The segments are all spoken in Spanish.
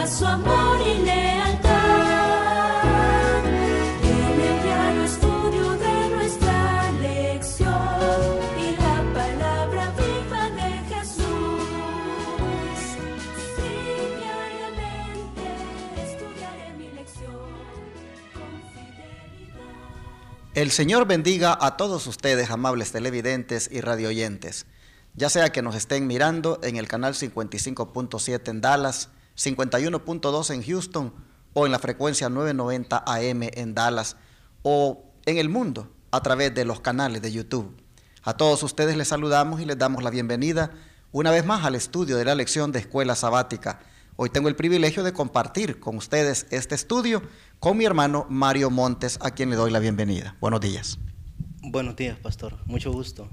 su amor y lealtad. En el diario estudio de nuestra lección y la palabra viva de Jesús. Sí, diariamente estudiaré mi lección con fidelidad. El Señor bendiga a todos ustedes, amables televidentes y radioyentes, ya sea que nos estén mirando en el canal 55.7 en Dallas, 51.2 en Houston o en la frecuencia 990 AM en Dallas o en el mundo a través de los canales de YouTube. A todos ustedes les saludamos y les damos la bienvenida una vez más al estudio de la lección de Escuela Sabática. Hoy tengo el privilegio de compartir con ustedes este estudio con mi hermano Mario Montes, a quien le doy la bienvenida. Buenos días. Buenos días, pastor. Mucho gusto.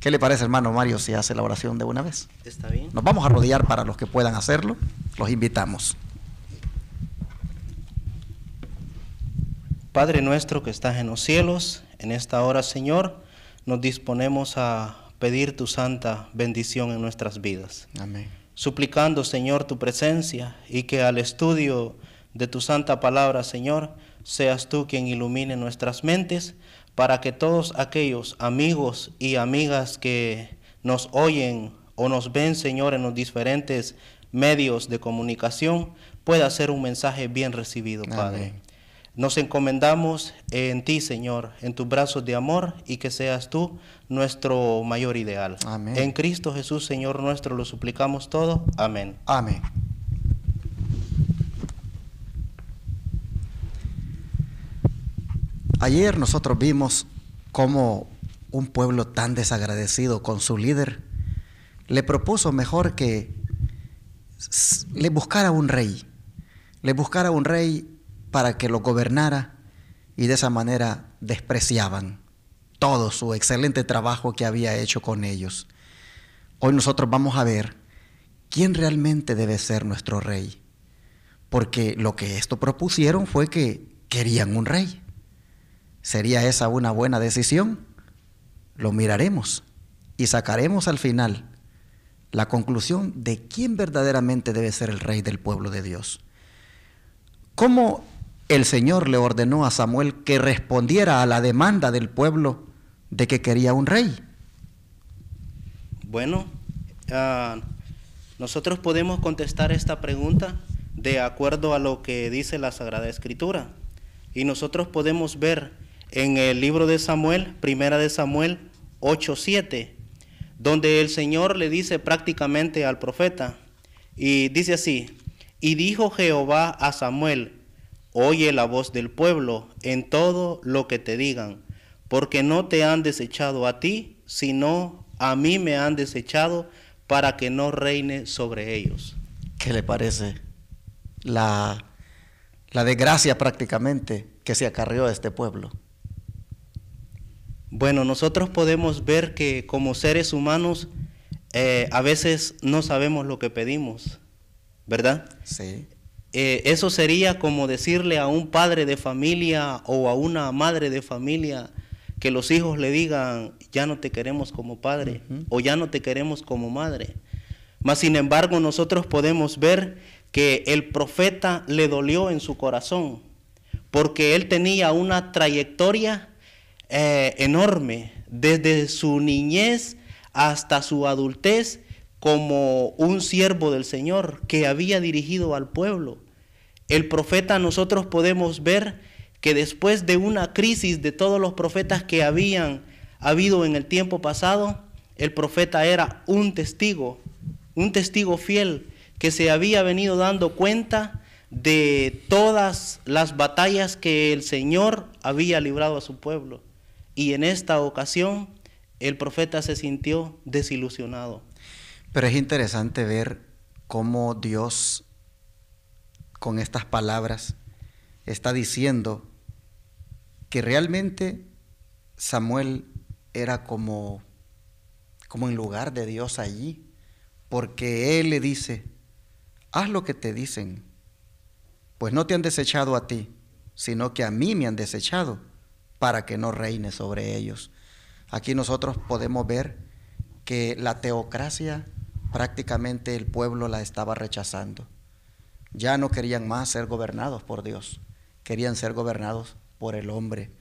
¿Qué le parece, hermano Mario, si hace la oración de una vez? ¿Está bien? Nos vamos a arrodillar para los que puedan hacerlo. Los invitamos. Padre nuestro que estás en los cielos, en esta hora, Señor, nos disponemos a pedir tu santa bendición en nuestras vidas. Amén. Suplicando, Señor, tu presencia y que al estudio de tu santa palabra, Señor, seas tú quien ilumine nuestras mentes para que todos aquellos amigos y amigas que nos oyen o nos ven, Señor, en los diferentes medios de comunicación, pueda ser un mensaje bien recibido, Padre. Amén. Nos encomendamos en ti, Señor, en tus brazos de amor y que seas tú nuestro mayor ideal. Amén. En Cristo Jesús, Señor nuestro, lo suplicamos todo. Amén. Amén. Ayer nosotros vimos cómo un pueblo tan desagradecido con su líder le propuso mejor que le buscara un rey para que lo gobernara, y de esa manera despreciaban todo su excelente trabajo que había hecho con ellos. Hoy nosotros vamos a ver quién realmente debe ser nuestro rey, porque lo que esto propusieron fue que querían un rey. ¿Sería esa una buena decisión? Lo miraremos y sacaremos al final la conclusión de quién verdaderamente debe ser el rey del pueblo de Dios. ¿Cómo el Señor le ordenó a Samuel que respondiera a la demanda del pueblo de que quería un rey? Bueno, nosotros podemos contestar esta pregunta de acuerdo a lo que dice la Sagrada Escritura. Y nosotros podemos ver en el libro de Samuel, primera de Samuel 8:7, donde el Señor le dice prácticamente al profeta, y dice así: y dijo Jehová a Samuel, oye la voz del pueblo en todo lo que te digan, porque no te han desechado a ti, sino a mí me han desechado para que no reine sobre ellos. ¿Qué le parece la desgracia prácticamente que se acarreó a este pueblo? Bueno, nosotros podemos ver que como seres humanos a veces no sabemos lo que pedimos, ¿verdad? Sí. Eso sería como decirle a un padre de familia o a una madre de familia que los hijos le digan, ya no te queremos como padre, o ya no te queremos como madre. Mas sin embargo nosotros podemos ver que el profeta le dolió en su corazón, porque él tenía una trayectoria enorme, desde su niñez hasta su adultez, como un siervo del Señor que había dirigido al pueblo. El profeta, nosotros podemos ver que después de una crisis de todos los profetas que habían habido en el tiempo pasado, el profeta era un testigo fiel que se había venido dando cuenta de todas las batallas que el Señor había librado a su pueblo. Y en esta ocasión el profeta se sintió desilusionado. Pero es interesante ver cómo Dios, con estas palabras, está diciendo que realmente Samuel era como en lugar de Dios allí, porque él le dice, haz lo que te dicen, pues no te han desechado a ti, sino que a mí me han desechado para que no reine sobre ellos. Aquí nosotros podemos ver que la teocracia prácticamente el pueblo la estaba rechazando. Ya no querían más ser gobernados por Dios, querían ser gobernados por el hombre.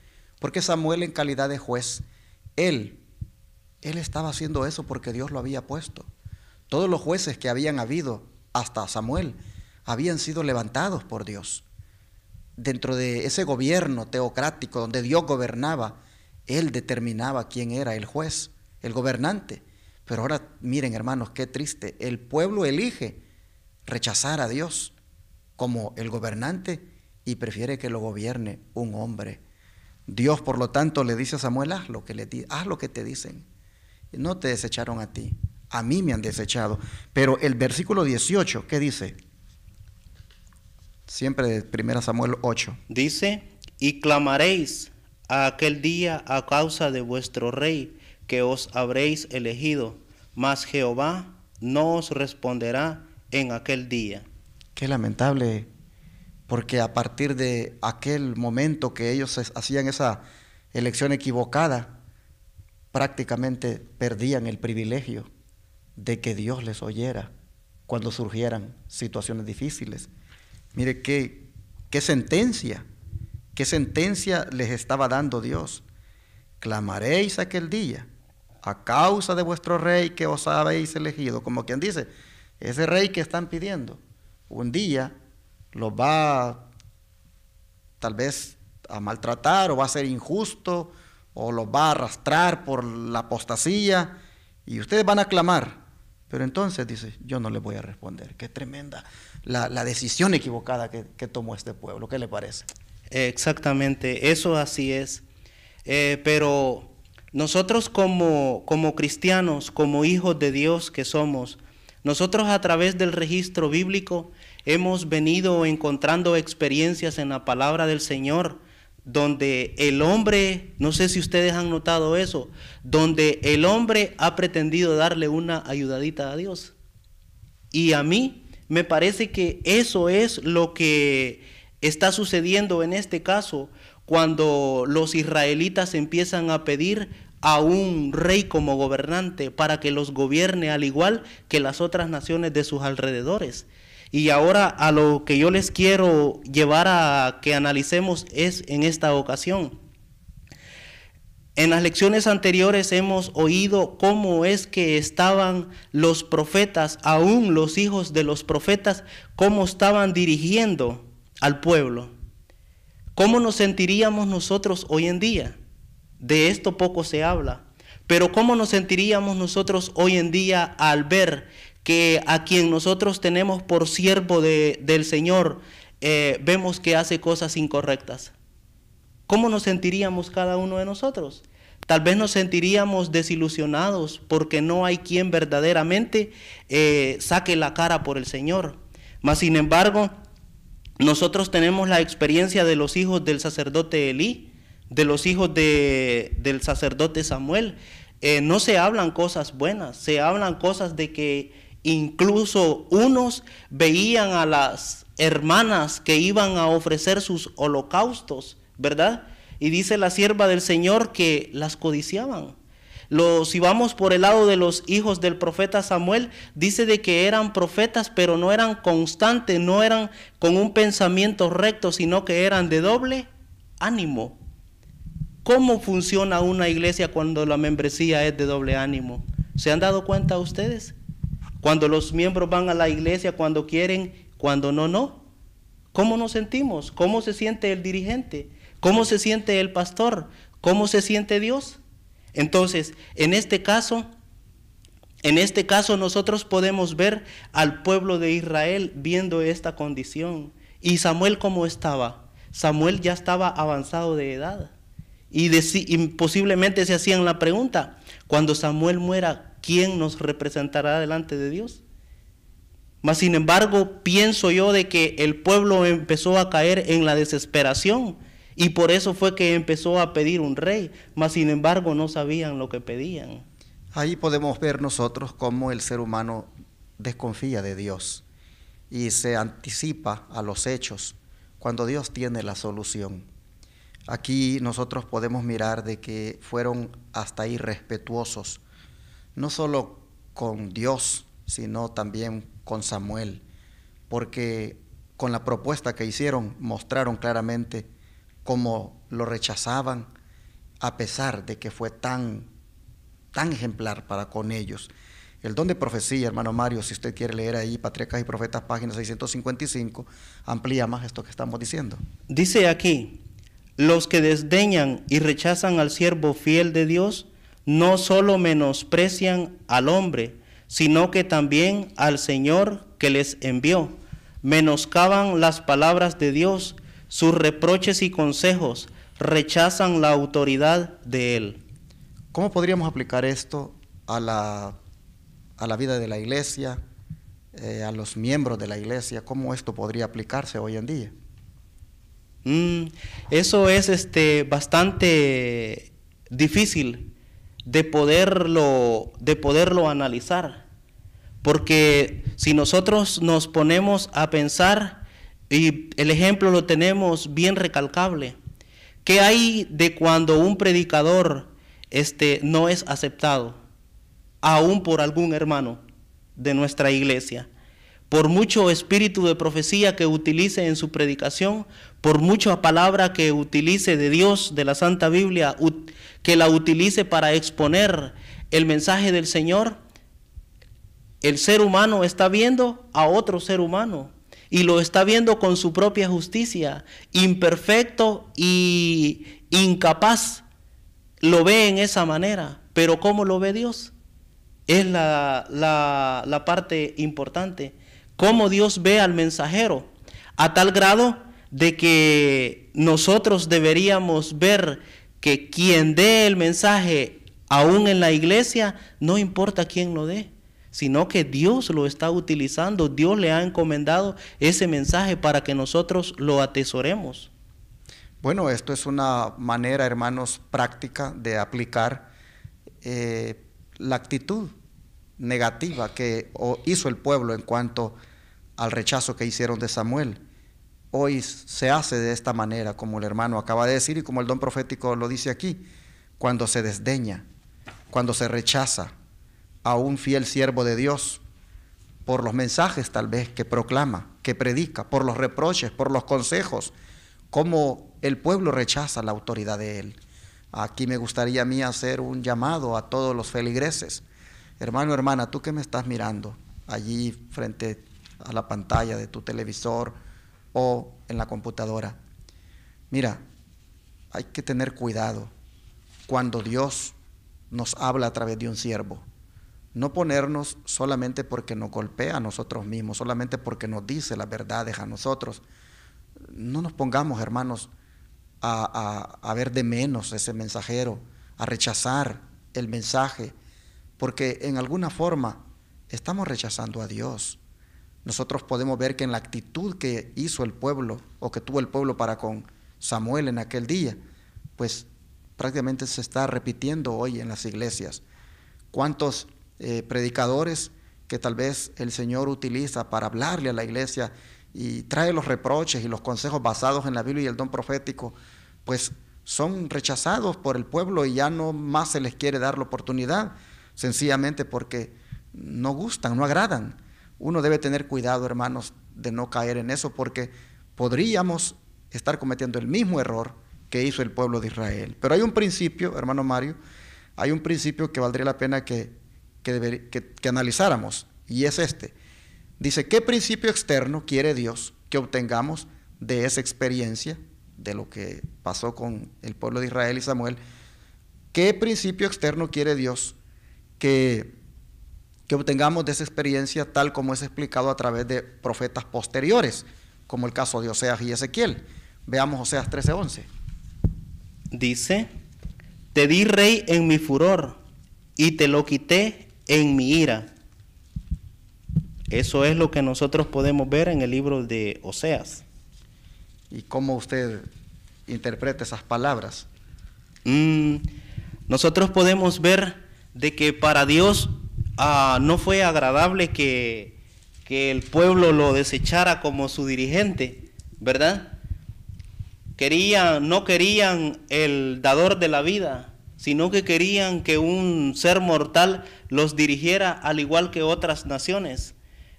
Porque Samuel, en calidad de juez, él estaba haciendo eso porque Dios lo había puesto. Todos los jueces que habían habido hasta Samuel habían sido levantados por Dios. Dentro de ese gobierno teocrático donde Dios gobernaba, Él determinaba quién era el juez, el gobernante. Pero ahora miren, hermanos, qué triste. El pueblo elige rechazar a Dios como el gobernante y prefiere que lo gobierne un hombre. Dios, por lo tanto, le dice a Samuel: haz lo que te dicen. No te desecharon a ti, a mí me han desechado. Pero el versículo 18, ¿qué dice? Siempre de 1 Samuel 8. Dice: y clamaréis a aquel día a causa de vuestro rey que os habréis elegido, mas Jehová no os responderá en aquel día. Qué lamentable, porque a partir de aquel momento que ellos hacían esa elección equivocada, prácticamente perdían el privilegio de que Dios les oyera cuando surgieran situaciones difíciles. Mire qué sentencia les estaba dando Dios. Clamaréis aquel día a causa de vuestro rey que os habéis elegido. Como quien dice, ese rey que están pidiendo, un día los va tal vez a maltratar, o va a ser injusto, o los va a arrastrar por la apostasía, y ustedes van a clamar. Pero entonces dice: yo no les voy a responder. Qué tremenda la decisión equivocada que tomó este pueblo. ¿Qué le parece? Exactamente, eso así es. Pero nosotros como cristianos, como hijos de Dios que somos, nosotros a través del registro bíblico hemos venido encontrando experiencias en la palabra del Señor, donde el hombre, no sé si ustedes han notado eso, donde el hombre ha pretendido darle una ayudadita a Dios. Y a mí me parece que eso es lo que está sucediendo en este caso, cuando los israelitas empiezan a pedir a un rey como gobernante para que los gobierne al igual que las otras naciones de sus alrededores. Y ahora a lo que yo les quiero llevar a que analicemos es en esta ocasión. En las lecciones anteriores hemos oído cómo es que estaban los profetas, aún los hijos de los profetas, cómo estaban dirigiendo al pueblo. ¿Cómo nos sentiríamos nosotros hoy en día? De esto poco se habla. Pero ¿cómo nos sentiríamos nosotros hoy en día al ver que a quien nosotros tenemos por siervo del Señor, vemos que hace cosas incorrectas? ¿Cómo nos sentiríamos cada uno de nosotros? Tal vez nos sentiríamos desilusionados porque no hay quien verdaderamente saque la cara por el Señor. Mas sin embargo, nosotros tenemos la experiencia de los hijos del sacerdote Elí, de los hijos del sacerdote Samuel. No se hablan cosas buenas, se hablan cosas de que incluso unos veían a las hermanas que iban a ofrecer sus holocaustos, ¿verdad? Y dice la sierva del Señor que las codiciaban. Si vamos por el lado de los hijos del profeta Samuel, dice de que eran profetas, pero no eran constantes, no eran con un pensamiento recto, sino que eran de doble ánimo. ¿Cómo funciona una iglesia cuando la membresía es de doble ánimo? ¿Se han dado cuenta ustedes? Cuando los miembros van a la iglesia cuando quieren, cuando no, no. ¿Cómo nos sentimos? ¿Cómo se siente el dirigente? ¿Cómo se siente el pastor? ¿Cómo se siente Dios? Entonces, en este caso nosotros podemos ver al pueblo de Israel viendo esta condición. ¿Y Samuel cómo estaba? Samuel ya estaba avanzado de edad. Y posiblemente se hacían la pregunta: cuando Samuel muera, ¿quién nos representará delante de Dios? Mas sin embargo, pienso yo de que el pueblo empezó a caer en la desesperación, y por eso fue que empezó a pedir un rey. Mas sin embargo, no sabían lo que pedían. Ahí podemos ver nosotros cómo el ser humano desconfía de Dios y se anticipa a los hechos cuando Dios tiene la solución. Aquí nosotros podemos mirar de que fueron hasta irrespetuosos, no solo con Dios, sino también con Samuel, porque con la propuesta que hicieron, mostraron claramente cómo lo rechazaban, a pesar de que fue tan ejemplar para con ellos. El don de profecía, hermano Mario, si usted quiere leer ahí, Patriarcas y Profetas, página 655, amplía más esto que estamos diciendo. Dice aquí, los que desdeñan y rechazan al siervo fiel de Dios, no solo menosprecian al hombre, sino que también al Señor que les envió. Menoscaban las palabras de Dios, sus reproches y consejos, rechazan la autoridad de Él. ¿Cómo podríamos aplicar esto a la vida de la iglesia, a los miembros de la iglesia? ¿Cómo esto podría aplicarse hoy en día? Eso es bastante difícil de poderlo analizar, porque si nosotros nos ponemos a pensar, y el ejemplo lo tenemos bien recalcable, ¿qué hay de cuando un predicador no es aceptado, aún por algún hermano de nuestra iglesia? Por mucho espíritu de profecía que utilice en su predicación, por mucha palabra que utilice de Dios, de la Santa Biblia, que la utilice para exponer el mensaje del Señor, el ser humano está viendo a otro ser humano y lo está viendo con su propia justicia, imperfecto y incapaz. Lo ve en esa manera, pero ¿cómo lo ve Dios? Es la parte importante. Cómo Dios ve al mensajero, a tal grado de que nosotros deberíamos ver que quien dé el mensaje, aún en la iglesia, no importa quién lo dé, sino que Dios lo está utilizando, Dios le ha encomendado ese mensaje para que nosotros lo atesoremos. Bueno, esto es una manera, hermanos, práctica de aplicar la actitud negativa que hizo el pueblo en cuanto al rechazo que hicieron de Samuel. Hoy se hace de esta manera, como el hermano acaba de decir y como el don profético lo dice aquí, cuando se desdeña, cuando se rechaza a un fiel siervo de Dios por los mensajes tal vez que proclama, que predica, por los reproches, por los consejos, como el pueblo rechaza la autoridad de él. Aquí me gustaría a mí hacer un llamado a todos los feligreses. Hermano, hermana, tú que me estás mirando allí frente a la pantalla de tu televisor o en la computadora, mira, hay que tener cuidado cuando Dios nos habla a través de un siervo. No ponernos solamente porque nos golpea a nosotros mismos, solamente porque nos dice las verdades a nosotros. No nos pongamos, hermanos, a ver de menos ese mensajero, a rechazar el mensaje, porque en alguna forma estamos rechazando a Dios. Nosotros podemos ver que en la actitud que hizo el pueblo o que tuvo el pueblo para con Samuel en aquel día, pues prácticamente se está repitiendo hoy en las iglesias. ¿Cuántos predicadores que tal vez el Señor utiliza para hablarle a la iglesia y trae los reproches y los consejos basados en la Biblia y el don profético, pues son rechazados por el pueblo y ya no más se les quiere dar la oportunidad, sencillamente porque no gustan, no agradan? Uno debe tener cuidado, hermanos, de no caer en eso, porque podríamos estar cometiendo el mismo error que hizo el pueblo de Israel. Pero hay un principio, hermano Mario, hay un principio que valdría la pena que analizáramos, y es este. Dice, ¿qué principio externo quiere Dios que obtengamos de esa experiencia, de lo que pasó con el pueblo de Israel y Samuel? ¿Qué principio externo quiere Dios que obtengamos de esa experiencia, tal como es explicado a través de profetas posteriores, como el caso de Oseas y Ezequiel? Veamos Oseas 13:11. Dice, te di rey en mi furor y te lo quité en mi ira. Eso es lo que nosotros podemos ver en el libro de Oseas. ¿Y cómo usted interpreta esas palabras? Nosotros podemos ver de que para Dios no fue agradable que el pueblo lo desechara como su dirigente, ¿verdad? No querían el dador de la vida, sino que querían que un ser mortal los dirigiera al igual que otras naciones.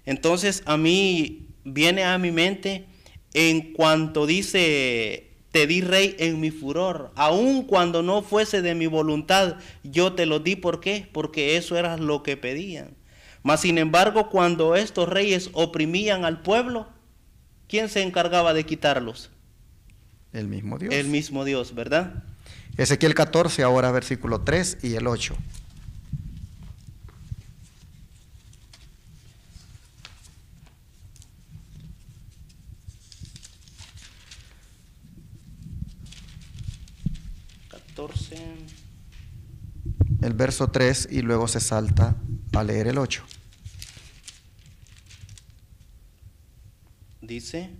Entonces a mí viene a mi mente en cuanto dice, te di rey en mi furor, aun cuando no fuese de mi voluntad, yo te lo di. ¿Por qué? Porque eso era lo que pedían. Mas sin embargo, cuando estos reyes oprimían al pueblo, ¿quién se encargaba de quitarlos? El mismo Dios. El mismo Dios, ¿verdad? Ezequiel 14, ahora versículo 3 y el 8. El verso 3 y luego se salta a leer el 8. Dice,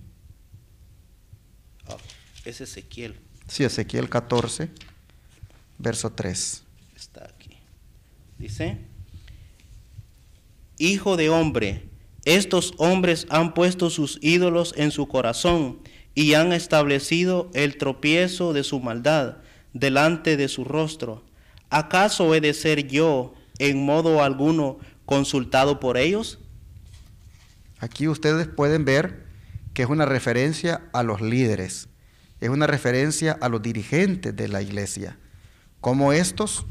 es Ezequiel. Sí, Ezequiel 14, verso 3. Está aquí. Dice, hijo de hombre, estos hombres han puesto sus ídolos en su corazón y han establecido el tropiezo de su maldad delante de su rostro. ¿Acaso he de ser yo en modo alguno consultado por ellos? Aquí ustedes pueden ver que es una referencia a los líderes, es una referencia a los dirigentes de la iglesia, como estos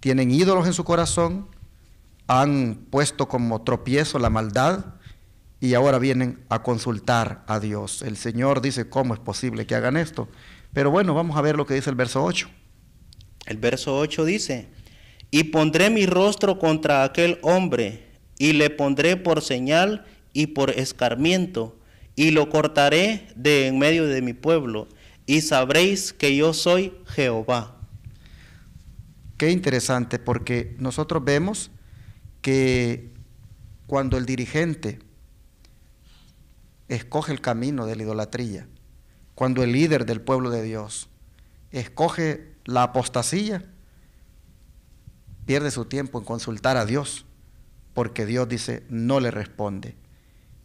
tienen ídolos en su corazón, han puesto como tropiezo la maldad y ahora vienen a consultar a Dios. El Señor dice, ¿cómo es posible que hagan esto? Pero bueno, vamos a ver lo que dice el verso 8. El verso 8 dice, y pondré mi rostro contra aquel hombre, y le pondré por señal y por escarmiento, y lo cortaré de en medio de mi pueblo, y sabréis que yo soy Jehová. Qué interesante, porque nosotros vemos que cuando el dirigente escoge el camino de la idolatría, cuando el líder del pueblo de Dios escoge la apostasía, pierde su tiempo en consultar a Dios, porque Dios dice, no le responde.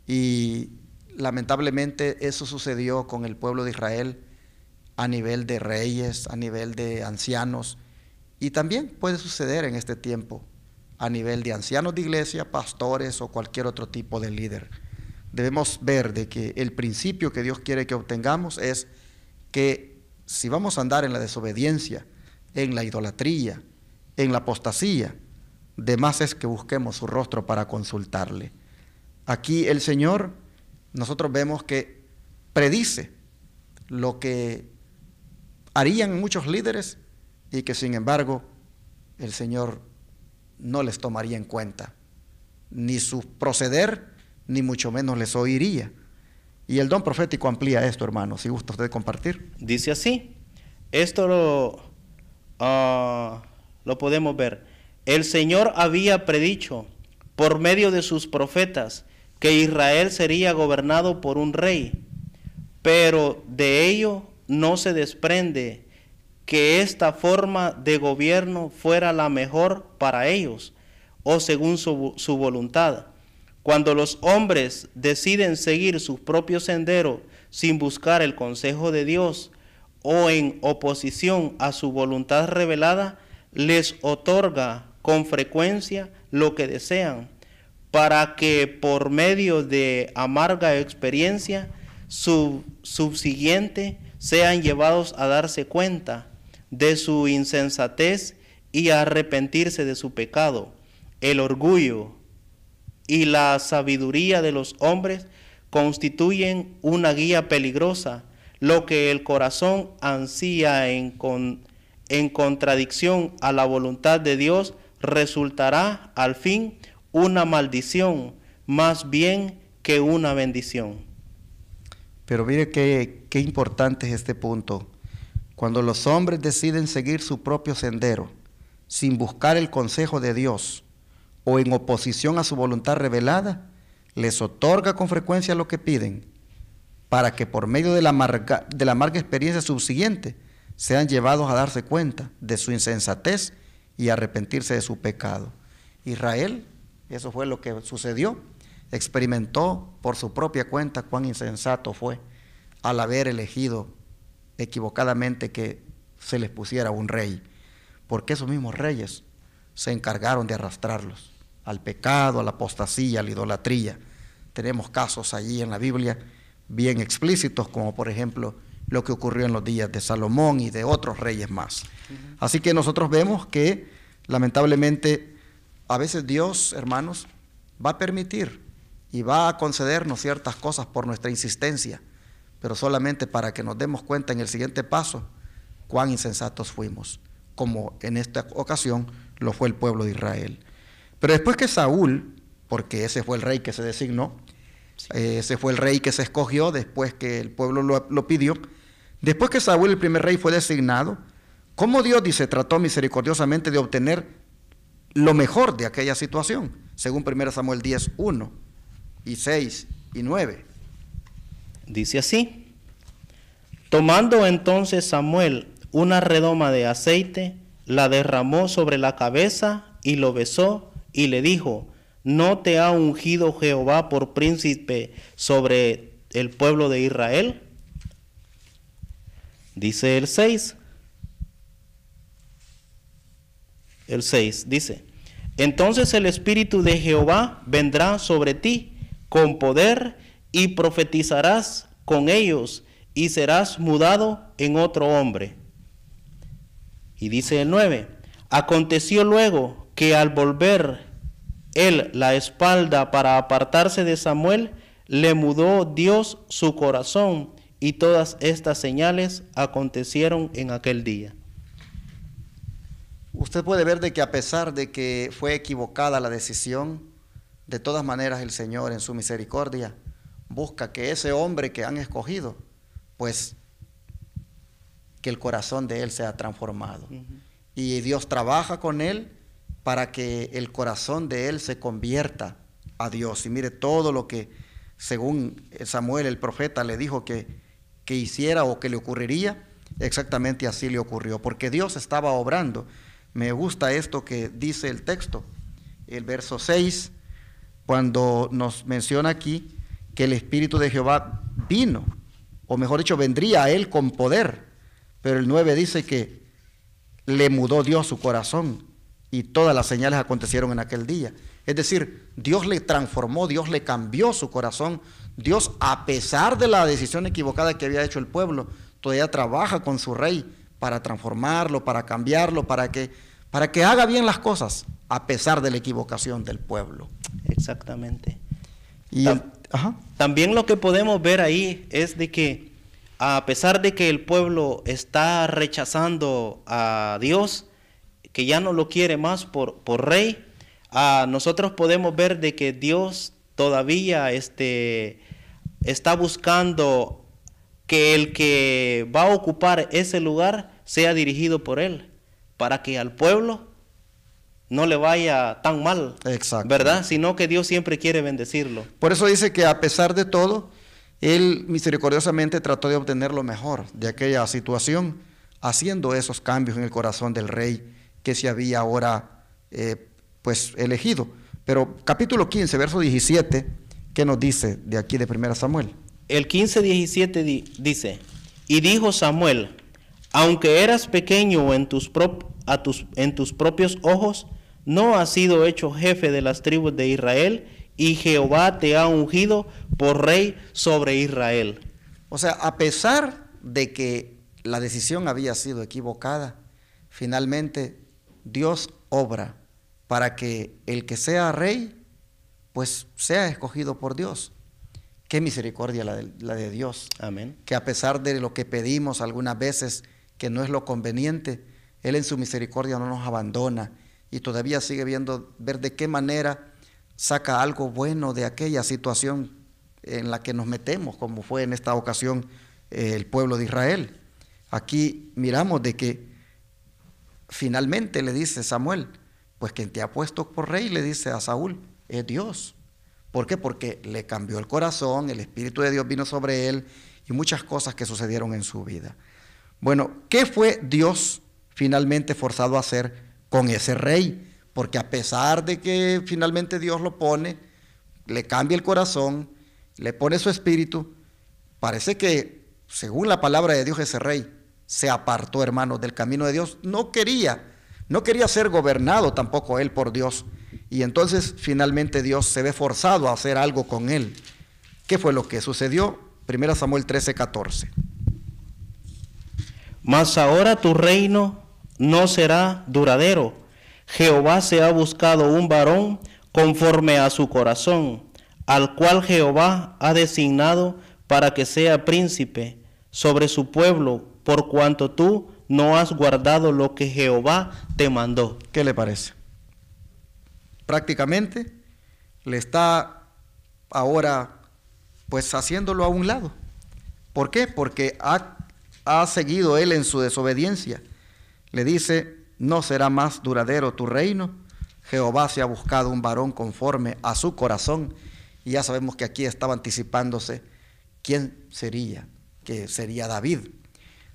Y lamentablemente eso sucedió con el pueblo de Israel a nivel de reyes, a nivel de ancianos, y también puede suceder en este tiempo a nivel de ancianos de iglesia, pastores o cualquier otro tipo de líder. Debemos ver de que el principio que Dios quiere que obtengamos es que si vamos a andar en la desobediencia, en la idolatría, en la apostasía, de más es que busquemos su rostro para consultarle. Aquí el Señor, nosotros vemos que predice lo que harían muchos líderes y que sin embargo el Señor no les tomaría en cuenta, ni su proceder, ni mucho menos les oiría. Y el don profético amplía esto, hermano, si gusta usted compartir. Dice así, esto lo podemos ver. El Señor había predicho por medio de sus profetas que Israel sería gobernado por un rey, pero de ello no se desprende que esta forma de gobierno fuera la mejor para ellos o según su voluntad. Cuando los hombres deciden seguir su propio sendero sin buscar el consejo de Dios o en oposición a su voluntad revelada, les otorga con frecuencia lo que desean, para que por medio de amarga experiencia subsiguiente sean llevados a darse cuenta de su insensatez y a arrepentirse de su pecado. El orgullo y la sabiduría de los hombres constituyen una guía peligrosa. Lo que el corazón ansía en contradicción a la voluntad de Dios resultará al fin una maldición más bien que una bendición. Pero mire qué importante es este punto. Cuando los hombres deciden seguir su propio sendero sin buscar el consejo de Dios o en oposición a su voluntad revelada, les otorga con frecuencia lo que piden, para que por medio de la amarga experiencia subsiguiente sean llevados a darse cuenta de su insensatez y arrepentirse de su pecado. Israel, eso fue lo que sucedió, experimentó por su propia cuenta cuán insensato fue al haber elegido equivocadamente que se les pusiera un rey, porque esos mismos reyes se encargaron de arrastrarlos al pecado, a la apostasía, a la idolatría. tenemos casos allí en la Biblia bien explícitos, como por ejemplo lo que ocurrió en los días de Salomón y de otros reyes más. Así que nosotros vemos que lamentablemente a veces Dios, hermanos, va a permitir y va a concedernos ciertas cosas por nuestra insistencia, pero solamente para que nos demos cuenta en el siguiente paso cuán insensatos fuimos, como en esta ocasión lo fue el pueblo de Israel. Pero después que Saúl, porque ese fue el rey que se designó, ese fue el rey que se escogió después que el pueblo lo pidió, después que Saúl, el primer rey, fue designado, ¿cómo Dios, dice, trató misericordiosamente de obtener lo mejor de aquella situación? Según 1 Samuel 10, 1 y 6 y 9. Dice así: tomando entonces Samuel una redoma de aceite, la derramó sobre la cabeza y lo besó y le dijo: ¿no te ha ungido Jehová por príncipe sobre el pueblo de Israel? Dice el 6. El 6 dice: entonces el Espíritu de Jehová vendrá sobre ti con poder y profetizarás con ellos y serás mudado en otro hombre. Y dice el 9: aconteció luego que al volver él la espalda para apartarse de Samuel, le mudó Dios su corazón, y todas estas señales acontecieron en aquel día. Usted puede ver de que a pesar de que fue equivocada la decisión, de todas maneras el Señor en su misericordia busca que ese hombre que han escogido, pues que el corazón de él sea transformado. Y Dios trabaja con él para que el corazón de él se convierta a Dios. Y mire todo lo que, según Samuel el profeta le dijo que hiciera o que le ocurriría, exactamente así le ocurrió, porque Dios estaba obrando. Me gusta esto que dice el texto, el verso 6, cuando nos menciona aquí que el Espíritu de Jehová vino, o mejor dicho, vendría a él con poder, pero el 9 dice que le mudó Dios su corazón y todas las señales acontecieron en aquel día. Es decir, Dios le transformó, Dios le cambió su corazón. Dios, a pesar de la decisión equivocada que había hecho el pueblo, todavía trabaja con su rey para transformarlo, para cambiarlo, para que haga bien las cosas, a pesar de la equivocación del pueblo. Exactamente. Y también lo que podemos ver ahí es de que a pesar de que el pueblo está rechazando a Dios, que ya no lo quiere más por rey, nosotros podemos ver de que Dios todavía está buscando que el que va a ocupar ese lugar sea dirigido por él, para que al pueblo no le vaya tan mal, ¿verdad? Sino que Dios siempre quiere bendecirlo. Por eso dice que a pesar de todo, Él misericordiosamente trató de obtener lo mejor de aquella situación, haciendo esos cambios en el corazón del rey que se había ahora pues elegido. Pero capítulo 15, verso 17, ¿qué nos dice de aquí de 1 Samuel? El 15:17 dice: y dijo Samuel: aunque eras pequeño en tus propios ojos, no has sido hecho jefe de las tribus de Israel, y Jehová te ha ungido por rey sobre Israel. O sea, a pesar de que la decisión había sido equivocada, finalmente Dios obra para que el que sea rey, pues sea escogido por Dios. Qué misericordia la de Dios. Amén. Que a pesar de lo que pedimos algunas veces, que no es lo conveniente, Él en su misericordia no nos abandona y todavía sigue ver de qué manera saca algo bueno de aquella situación en la que nos metemos, como fue en esta ocasión el pueblo de Israel. Aquí miramos de que finalmente le dice Samuel, pues quien te ha puesto por rey, le dice a Saúl, es Dios. ¿Por qué? Porque le cambió el corazón, el Espíritu de Dios vino sobre él y muchas cosas que sucedieron en su vida. Bueno, ¿qué fue Dios finalmente forzado a hacer con ese rey? Porque a pesar de que finalmente Dios lo pone, le cambia el corazón, le pone su espíritu, parece que según la palabra de Dios ese rey se apartó, hermanos, del camino de Dios. No quería ser gobernado tampoco él por Dios. Y entonces finalmente Dios se ve forzado a hacer algo con él. ¿Qué fue lo que sucedió? 1 Samuel 13:14. Mas ahora tu reino no será duradero. Jehová se ha buscado un varón conforme a su corazón, al cual Jehová ha designado para que sea príncipe sobre su pueblo, por cuanto tú no has guardado lo que Jehová te mandó. ¿Qué le parece? Prácticamente le está ahora pues haciéndolo a un lado. ¿Por qué? Porque ha seguido él en su desobediencia. Le dice, no será más duradero tu reino. Jehová se ha buscado un varón conforme a su corazón. Y ya sabemos que aquí estaba anticipándose quién sería, que sería David.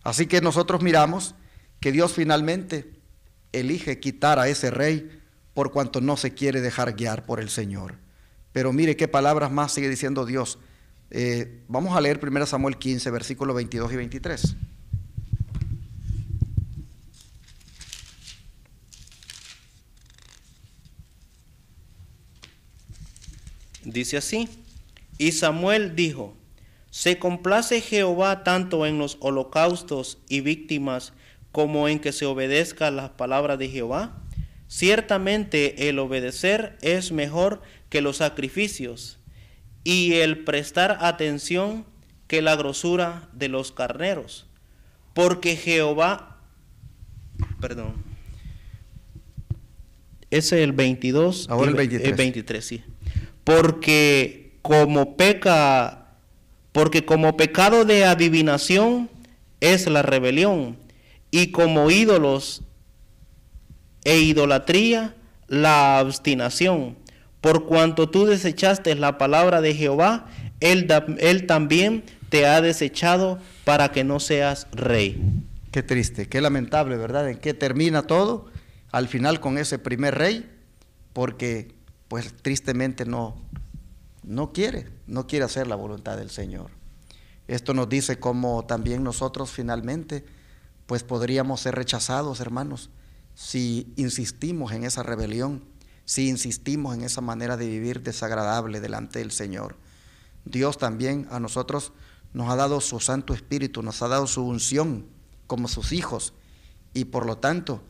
Así que nosotros miramos que Dios finalmente elige quitar a ese rey por cuanto no se quiere dejar guiar por el Señor. Pero mire qué palabras más sigue diciendo Dios. Vamos a leer 1 Samuel 15, versículos 22 y 23. Dice así, y Samuel dijo, ¿se complace Jehová tanto en los holocaustos y víctimas como en que se obedezca las palabras de Jehová? Ciertamente el obedecer es mejor que los sacrificios, y el prestar atención que la grosura de los carneros. Porque Jehová, ese es el 22. Ahora el 23. El 23, sí. Porque como pecado de adivinación es la rebelión, y como ídolos e idolatría la obstinación. Por cuanto tú desechaste la palabra de Jehová, él también te ha desechado para que no seas rey. Qué triste, qué lamentable, ¿verdad? ¿En qué termina todo? Al final con ese primer rey, porque pues tristemente no quiere hacer la voluntad del Señor. Esto nos dice cómo también nosotros finalmente pues podríamos ser rechazados, hermanos, si insistimos en esa rebelión, si insistimos en esa manera de vivir desagradable delante del Señor. Dios también a nosotros nos ha dado su Santo Espíritu, nos ha dado su unción como sus hijos, y por lo tanto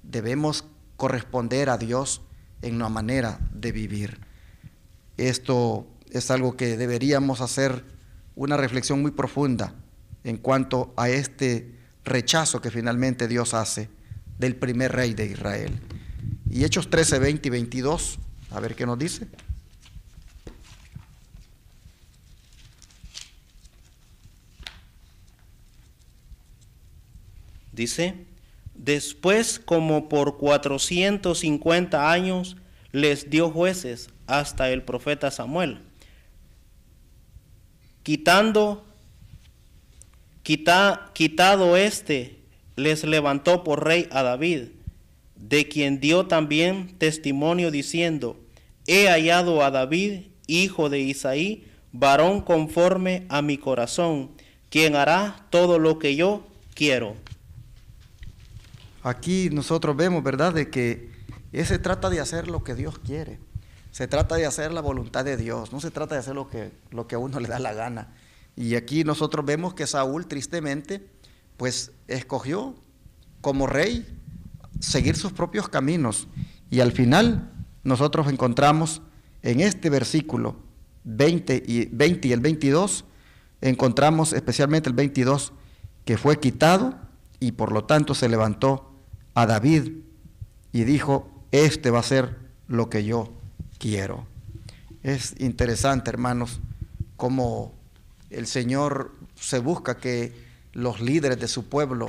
debemos corresponder a Dios en una manera de vivir. Esto es algo que deberíamos hacer una reflexión muy profunda en cuanto a este rechazo que finalmente Dios hace del primer rey de Israel. Y Hechos 13, 20 y 22, a ver qué nos dice. Dice, después como por 450 años les dio jueces hasta el profeta Samuel, quitado les levantó por rey a David, de quien dio también testimonio diciendo, he hallado a David, hijo de Isaí, varón conforme a mi corazón, quien hará todo lo que yo quiero. Aquí nosotros vemos, ¿verdad?, de que se trata de hacer lo que Dios quiere. Se trata de hacer la voluntad de Dios, no se trata de hacer lo que a uno le da la gana. Y aquí nosotros vemos que Saúl tristemente pues escogió como rey seguir sus propios caminos, y al final nosotros encontramos en este versículo 20 y el 22, encontramos especialmente el 22, que fue quitado y por lo tanto se levantó a David y dijo, este va a ser lo que yo quiero. Es interesante, hermanos, cómo el Señor se busca que los líderes de su pueblo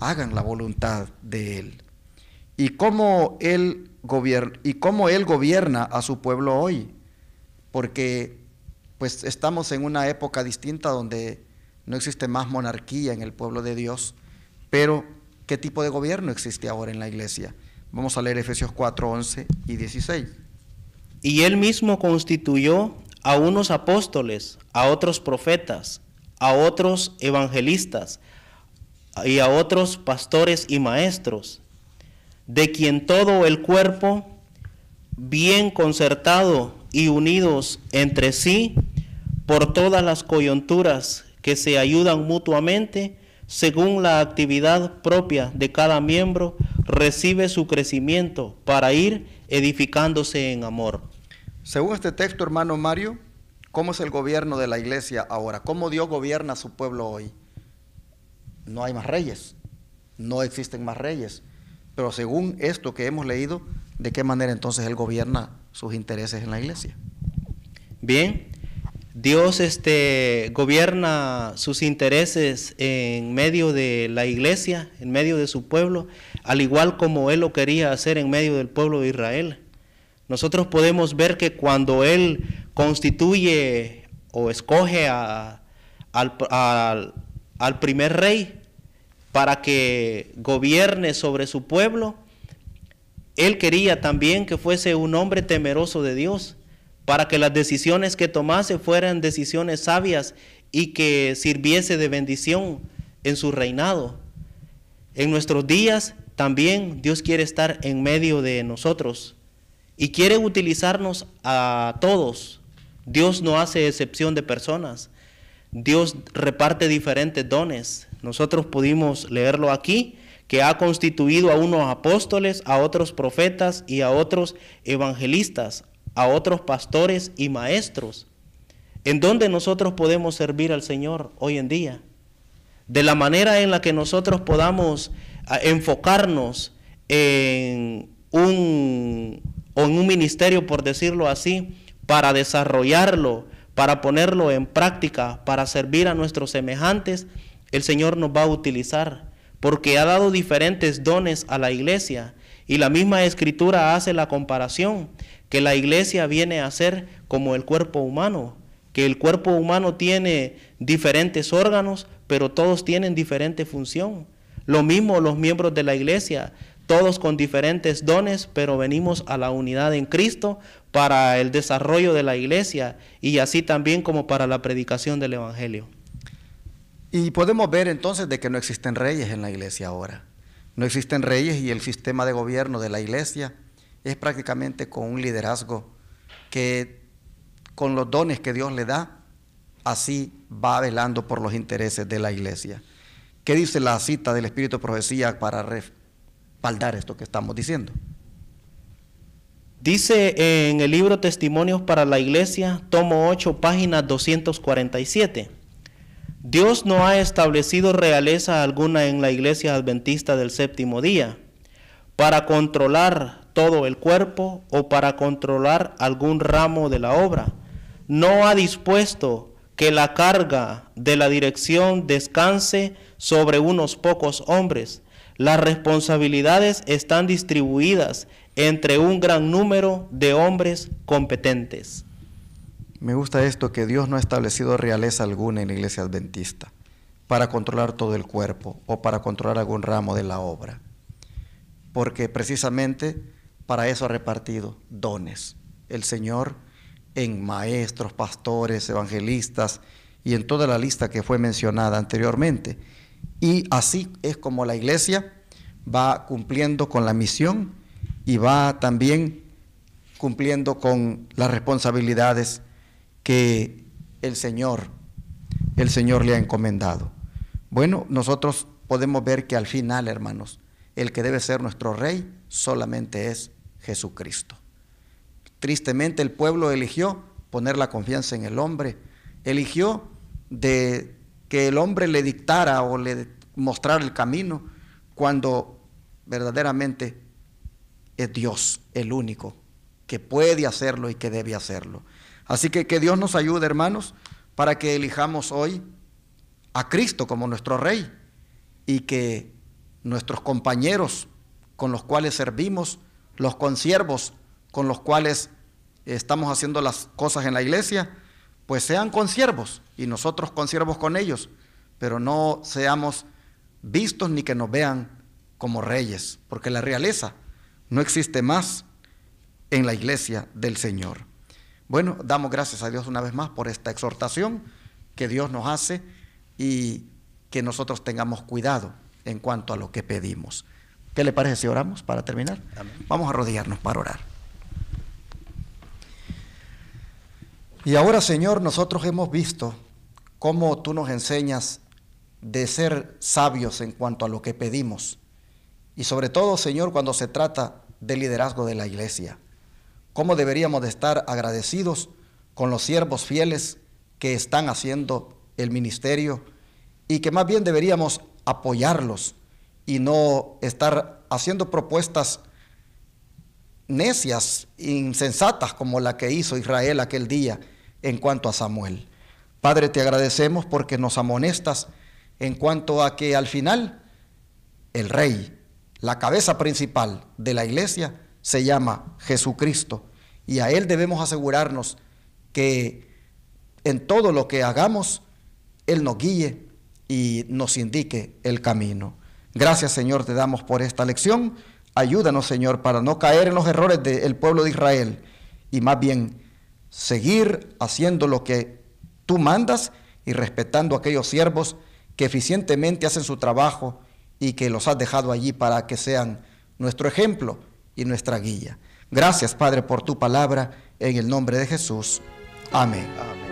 hagan la voluntad de Él. Y cómo Él gobierna a su pueblo hoy, porque pues estamos en una época distinta donde no existe más monarquía en el pueblo de Dios, pero ¿qué tipo de gobierno existe ahora en la iglesia? Vamos a leer Efesios 4, 11 y 16. Y Él mismo constituyó a unos apóstoles, a otros profetas, a otros evangelistas y a otros pastores y maestros, de quien todo el cuerpo, bien concertado y unidos entre sí por todas las coyunturas, que se ayudan mutuamente según la actividad propia de cada miembro, recibe su crecimiento para ir edificándose en amor. Según este texto, hermano Mario, ¿cómo es el gobierno de la iglesia ahora? ¿Cómo Dios gobierna a su pueblo hoy? No hay más reyes, no existen más reyes, pero según esto que hemos leído, ¿de qué manera entonces Él gobierna sus intereses en la iglesia? Bien, Dios gobierna sus intereses en medio de la iglesia, en medio de su pueblo, al igual como Él lo quería hacer en medio del pueblo de Israel. Nosotros podemos ver que cuando Él constituye o escoge al primer rey para que gobierne sobre su pueblo, Él quería también que fuese un hombre temeroso de Dios, para que las decisiones que tomase fueran decisiones sabias y que sirviese de bendición en su reinado. En nuestros días también Dios quiere estar en medio de nosotros y quiere utilizarnos a todos. Dios no hace excepción de personas. Dios reparte diferentes dones. Nosotros pudimos leerlo aquí, que ha constituido a unos apóstoles, a otros profetas y a otros evangelistas, a otros pastores y maestros. ¿En dónde nosotros podemos servir al Señor hoy en día? De la manera en la que nosotros podamos enfocarnos en un ministerio, por decirlo así, para desarrollarlo, para ponerlo en práctica, para servir a nuestros semejantes, el Señor nos va a utilizar, porque ha dado diferentes dones a la iglesia. Y la misma Escritura hace la comparación, que la iglesia viene a ser como el cuerpo humano, que el cuerpo humano tiene diferentes órganos, pero todos tienen diferente función. Lo mismo los miembros de la iglesia, todos con diferentes dones, pero venimos a la unidad en Cristo para el desarrollo de la iglesia y así también como para la predicación del Evangelio. Y podemos ver entonces de que no existen reyes en la iglesia ahora. No existen reyes y el sistema de gobierno de la iglesia es prácticamente con un liderazgo que con los dones que Dios le da, así va velando por los intereses de la iglesia. ¿Qué dice la cita del Espíritu de Profecía para respaldar esto que estamos diciendo? Dice en el libro Testimonios para la Iglesia, tomo 8, página 247. Dios no ha establecido realeza alguna en la iglesia adventista del séptimo día para controlar todo el cuerpo o para controlar algún ramo de la obra. No ha dispuesto que la carga de la dirección descanse sobre unos pocos hombres. Las responsabilidades están distribuidas entre un gran número de hombres competentes. Me gusta esto, que Dios no ha establecido realeza alguna en la iglesia adventista para controlar todo el cuerpo o para controlar algún ramo de la obra, porque precisamente para eso ha repartido dones el Señor en maestros, pastores, evangelistas y en toda la lista que fue mencionada anteriormente. Y así es como la iglesia va cumpliendo con la misión y va también cumpliendo con las responsabilidades que el Señor le ha encomendado. Bueno, nosotros podemos ver que al final, hermanos, el que debe ser nuestro rey solamente es Jesucristo. Tristemente el pueblo eligió poner la confianza en el hombre, eligió de que el hombre le dictara o le mostrara el camino, cuando verdaderamente es Dios el único que puede hacerlo y que debe hacerlo. Así que Dios nos ayude, hermanos, para que elijamos hoy a Cristo como nuestro Rey y que nuestros compañeros con los cuales servimos, los consiervos con los cuales estamos haciendo las cosas en la iglesia, pues sean consiervos y nosotros consiervos con ellos, pero no seamos vistos ni que nos vean como reyes, porque la realeza no existe más en la iglesia del Señor. Bueno, damos gracias a Dios una vez más por esta exhortación que Dios nos hace y que nosotros tengamos cuidado en cuanto a lo que pedimos. ¿Qué le parece si oramos para terminar? Amén. Vamos a arrodillarnos para orar. Y ahora, Señor, nosotros hemos visto cómo tú nos enseñas de ser sabios en cuanto a lo que pedimos. Y sobre todo, Señor, cuando se trata del liderazgo de la iglesia. Cómo deberíamos de estar agradecidos con los siervos fieles que están haciendo el ministerio y que más bien deberíamos apoyarlos y no estar haciendo propuestas necias, insensatas como la que hizo Israel aquel día en cuanto a Samuel. Padre, te agradecemos porque nos amonestas en cuanto a que al final el rey, la cabeza principal de la iglesia, se llama Jesucristo, y a Él debemos asegurarnos que en todo lo que hagamos, Él nos guíe y nos indique el camino. Gracias, Señor, te damos por esta lección. Ayúdanos, Señor, para no caer en los errores del pueblo de Israel y más bien seguir haciendo lo que tú mandas y respetando a aquellos siervos que eficientemente hacen su trabajo y que los has dejado allí para que sean nuestro ejemplo y nuestra guía. Gracias, Padre, por tu palabra, en el nombre de Jesús. Amén. Amén.